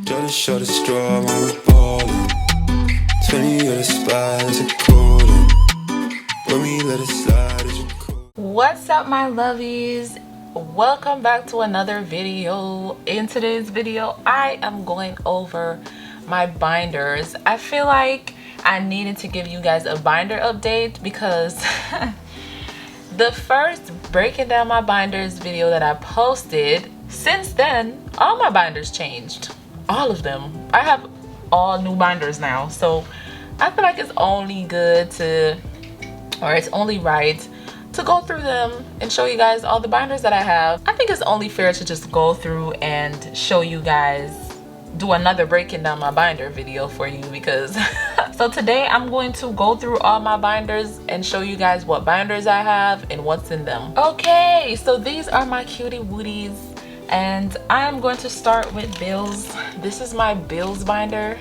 Just short of straw, I'm ballin'. 20 of the spies are calling. When we let it slide, is you cool? What's up, my lovies? Welcome back to another video. In today's video, I am going over my binders. I feel like I needed to give you guys a binder update because the first breaking down my binders video that I posted, since then, all my binders changed. All of them. I have all new binders now. So I feel like it's only good to, or it's only right to go through them and show you guys all the binders that I have. I think it's only fair to just go through and show you guys, do another breaking down my binder video for you because so today I'm going to go through all my binders and show you guys what binders I have and what's in them. Okay, so these are my cutie woodies and I'm going to start with bills. This is my bills binder,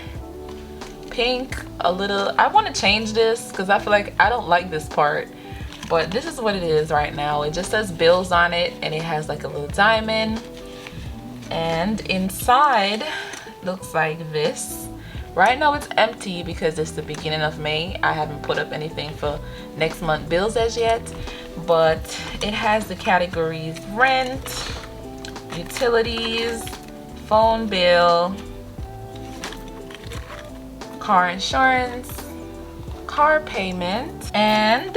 pink. A little, I want to change this because I feel like I don't like this part, but this is what it is right now. It just says bills on it and it has like a little diamond, and inside looks like this. Right now it's empty because it's the beginning of May. I haven't put up anything for next month bills as yet, but it has the categories rent, utilities, phone bill, car insurance, car payment, and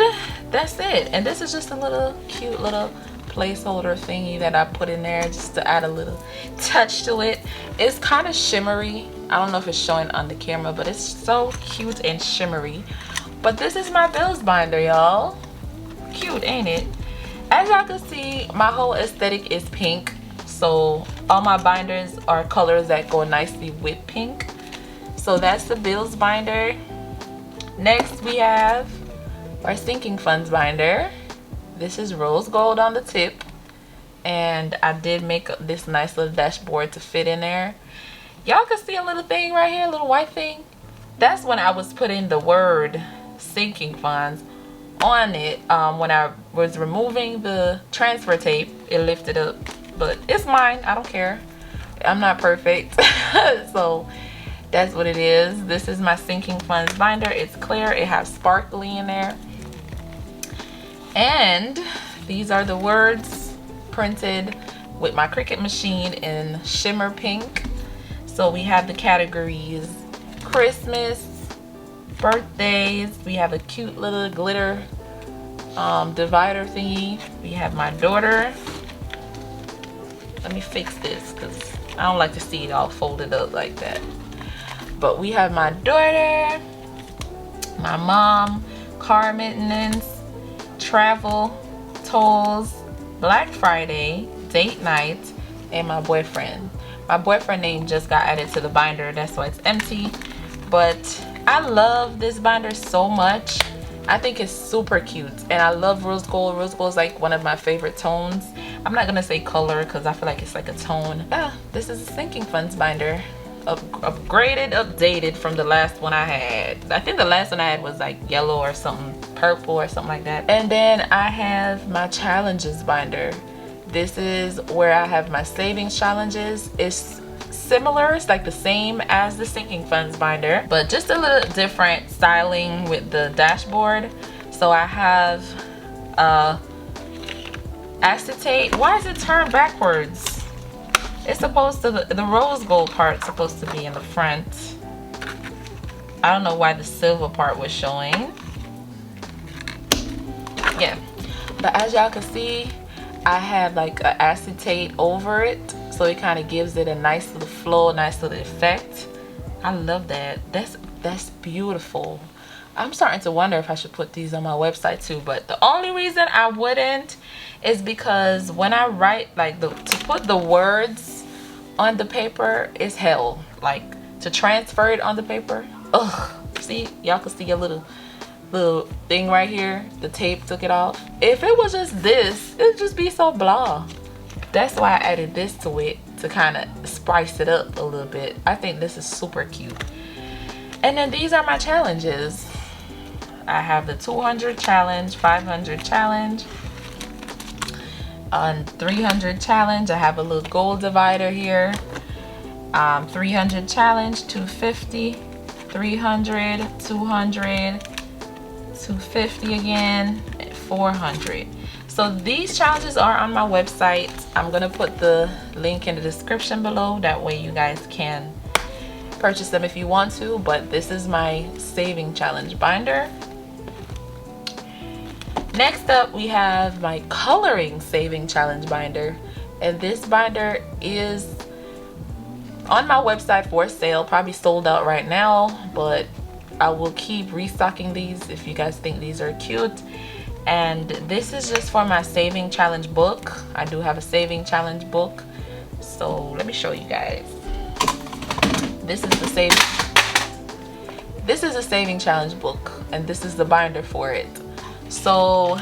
that's it. And this is just a little cute little placeholder thingy that I put in there just to add a little touch to it. It's kind of shimmery. I don't know if it's showing on the camera, but it's so cute and shimmery. But this is my bills binder, y'all. Cute, ain't it? As y'all can see, my whole aesthetic is pink, so all my binders are colors that go nicely with pink. So that's the bills binder. Next we have our sinking funds binder. This is rose gold on the tip, and I did make this nice little dashboard to fit in there. Y'all can see a little thing right here, a little white thing. That's when I was putting the word sinking funds on it. When I was removing the transfer tape, it lifted up, but it's mine. I don't care. I'm not perfect. So that's what it is. This is my sinking funds binder. It's clear. It has sparkly in there. And these are the words printed with my Cricut machine in shimmer pink. So we have the categories Christmas, birthdays. We have a cute little glitter divider thingy. We have my daughter. Let me fix this because I don't like to see it all folded up like that. But we have my daughter, my mom, car maintenance, travel, tolls, Black Friday, date night, and my boyfriend. My boyfriend name just got added to the binder, that's why it's empty. But I love this binder so much. I think it's super cute, and I love rose gold. Rose gold is like one of my favorite tones. I'm not gonna say color because I feel like it's like a tone. This is a sinking funds binder. Upgraded, updated from the last one I had. I think the last one I had was like yellow or something, purple or something like that. And then I have my challenges binder. This is where I have my savings challenges. It's similar, it's like the same as the sinking funds binder, but just a little different styling with the dashboard. So I have acetate. Why is it turned backwards? It's supposed to, the rose gold part's supposed to be in the front. I don't know why the silver part was showing. Yeah, but as y'all can see, I have like an acetate over it, so it kind of gives it a nice little flow, nice little effect. I love that. That's beautiful. I'm starting to wonder if I should put these on my website too, but the only reason I wouldn't is because when I write, like to put the words on the paper is hell. Like to transfer it on the paper, ugh. See, y'all can see a little thing right here. The tape took it off. If it was just this, it'd just be so blah. That's why I added this to it, to kind of spice it up a little bit. I think this is super cute. And then these are my challenges. I have the 200 challenge, 500 challenge, on 300 challenge. I have a little gold divider here, 300 challenge, 250, 300, 200, 250 again, 400. So these challenges are on my website. I'm gonna put the link in the description below, that way you guys can purchase them if you want to. But this is my saving challenge binder. Next up, we have my coloring saving challenge binder, and this binder is on my website for sale, probably sold out right now, but I will keep restocking these if you guys think these are cute. And this is just for my saving challenge book. I do have a saving challenge book, so let me show you guys. This is a saving challenge book, and this is the binder for it. So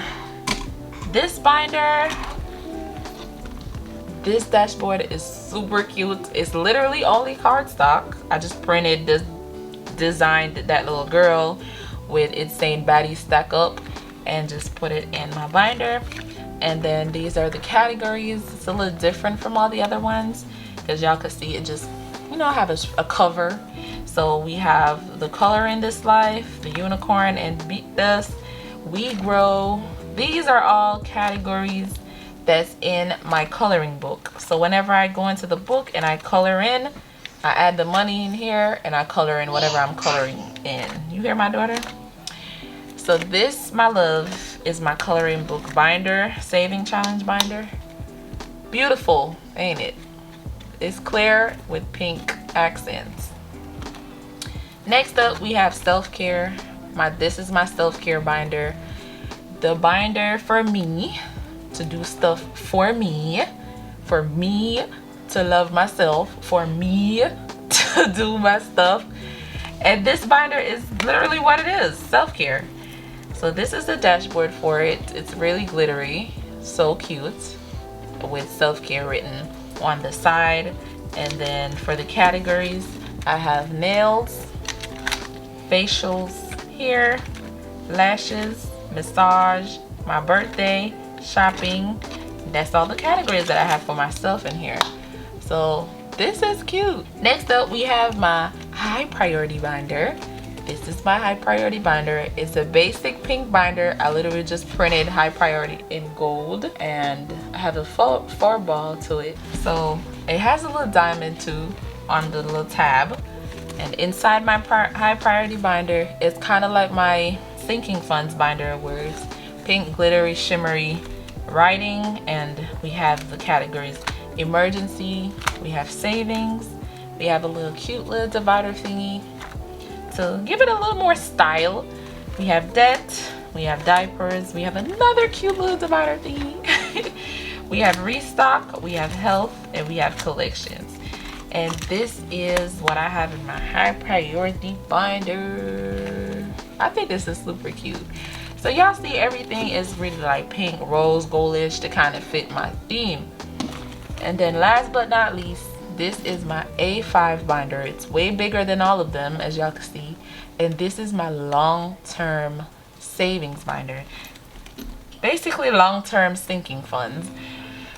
this binder, this dashboard is super cute. It's literally only cardstock. I just printed this, designed that little girl with it saying baddie stack up, and just put it in my binder. And then these are the categories. It's a little different from all the other ones because y'all can see it just, you know, I have a cover. So we have the color in this life, the unicorn, and beat this, we grow. These are all categories that's in my coloring book. So whenever I go into the book and I color in, I add the money in here and I color in whatever I'm coloring in. You hear my daughter? So this, my love, is my coloring book binder, saving challenge binder. Beautiful, ain't it? It's clear with pink accents. Next up, we have self-care. This is my self-care binder. The binder for me to do stuff for me to love myself, for me to do my stuff. And this binder is literally what it is, self-care. So this is the dashboard for it. It's really glittery, so cute, with self-care written on the side. And then for the categories, I have nails, facials here, lashes, massage, my birthday, shopping. That's all the categories that I have for myself in here. So this is cute. Next up, we have my high priority binder. This is my high priority binder. It's a basic pink binder. I literally just printed high priority in gold, and I have a four ball to it. So it has a little diamond too on the little tab. And inside my high priority binder, it's kind of like my sinking funds binder, where it's pink, glittery, shimmery writing. And we have the categories: emergency, we have savings, we have a little cute little divider thingy to give it a little more style. We have debt, we have diapers, we have another cute little divider thingy. We have restock, we have health, and we have collections. And this is what I have in my high priority binder. I think this is super cute. So y'all see, everything is really like pink, rose goldish to kind of fit my theme. And then last but not least, this is my A5 binder. It's way bigger than all of them, as y'all can see. And this is my long-term savings binder. Basically long-term sinking funds.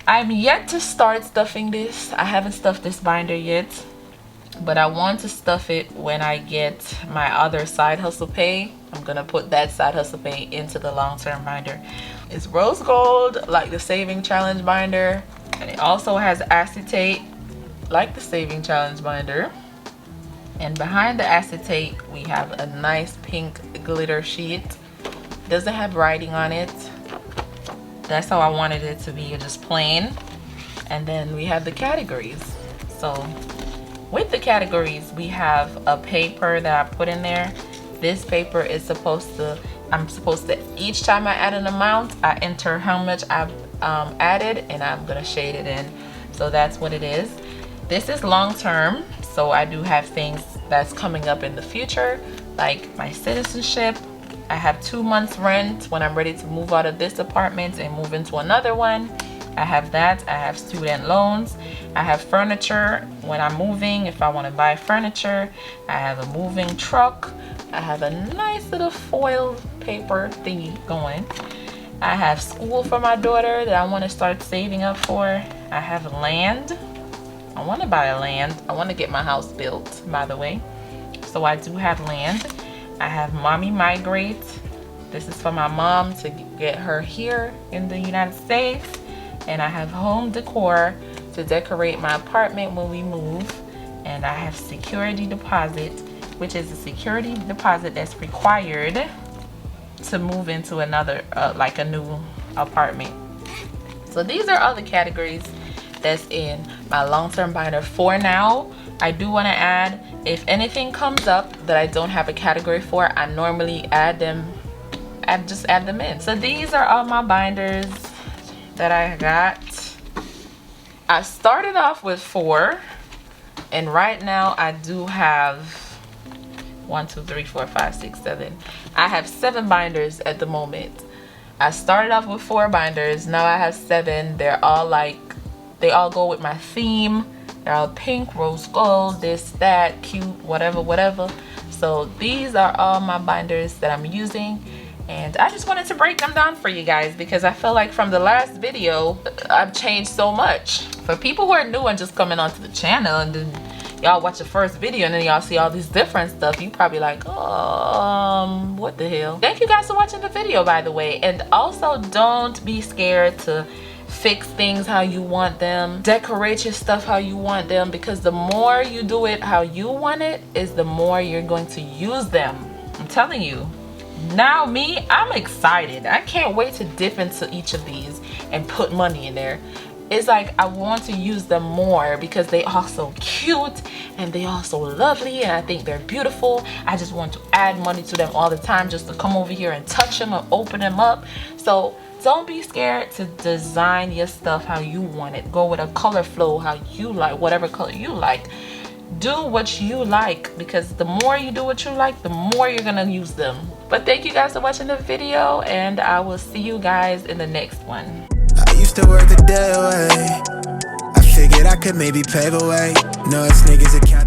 I'm yet to start stuffing this. I haven't stuffed this binder yet, but I want to stuff it when I get my other side hustle pay. I'm gonna put that side hustle pay into the long-term binder. It's rose gold like the saving challenge binder, and it also has acetate like the saving challenge binder. And behind the acetate, we have a nice pink glitter sheet. Doesn't have writing on it. That's how I wanted it to be, just plain. And then we have the categories. So with the categories, we have a paper that I put in there. This paper is supposed to, each time I add an amount, I enter how much I've added, and I'm gonna shade it in. So that's what it is. This is long term, so I do have things that's coming up in the future, like my citizenship. I have 2 months rent when I'm ready to move out of this apartment and move into another one. I have that. I have student loans. I have furniture when I'm moving, if I want to buy furniture. I have a moving truck. I have a nice little foil paper thingy going. I have school for my daughter that I want to start saving up for. I have land, I want to buy a land. I want to get my house built, by the way. So I do have land. I have Mommy Migrate. This is for my mom to get her here in the United States. And I have Home Decor to decorate my apartment when we move. And I have Security Deposit, which is a security deposit that's required to move into another, like a new apartment. So these are all the categories that's in my long-term binder for now. I do want to add, if anything comes up that I don't have a category for, I normally add them, just add them in. So these are all my binders that I got. I started off with 4, and right now I do have 1, 2, 3, 4, 5, 6, 7. I have 7 binders at the moment. I started off with 4 binders. Now I have 7. They're all like, they all go with my theme. They're all pink, rose gold, this, that, cute, whatever, whatever. So these are all my binders that I'm using. And I just wanted to break them down for you guys because I feel like from the last video, I've changed so much. For people who are new and just coming onto the channel and then y'all watch the first video and then y'all see all these different stuff, you probably like, oh, what the hell. Thank you guys for watching the video, by the way. And also, don't be scared to fix things how you want them, decorate your stuff how you want them, because the more you do it how you want it is the more you're going to use them. I'm telling you. Now me, I'm excited. I can't wait to dip into each of these and put money in there. It's like I want to use them more because they are so cute and they are so lovely and I think they're beautiful. I just want to add money to them all the time, just to come over here and touch them and open them up. So don't be scared to design your stuff how you want it. Go with a color flow how you like, whatever color you like. Do what you like, because the more you do what you like, the more you're gonna use them. But thank you guys for watching the video, and I will see you guys in the next one. I used to work the day away. I figured I could maybe pave a way. No, it's niggas that count.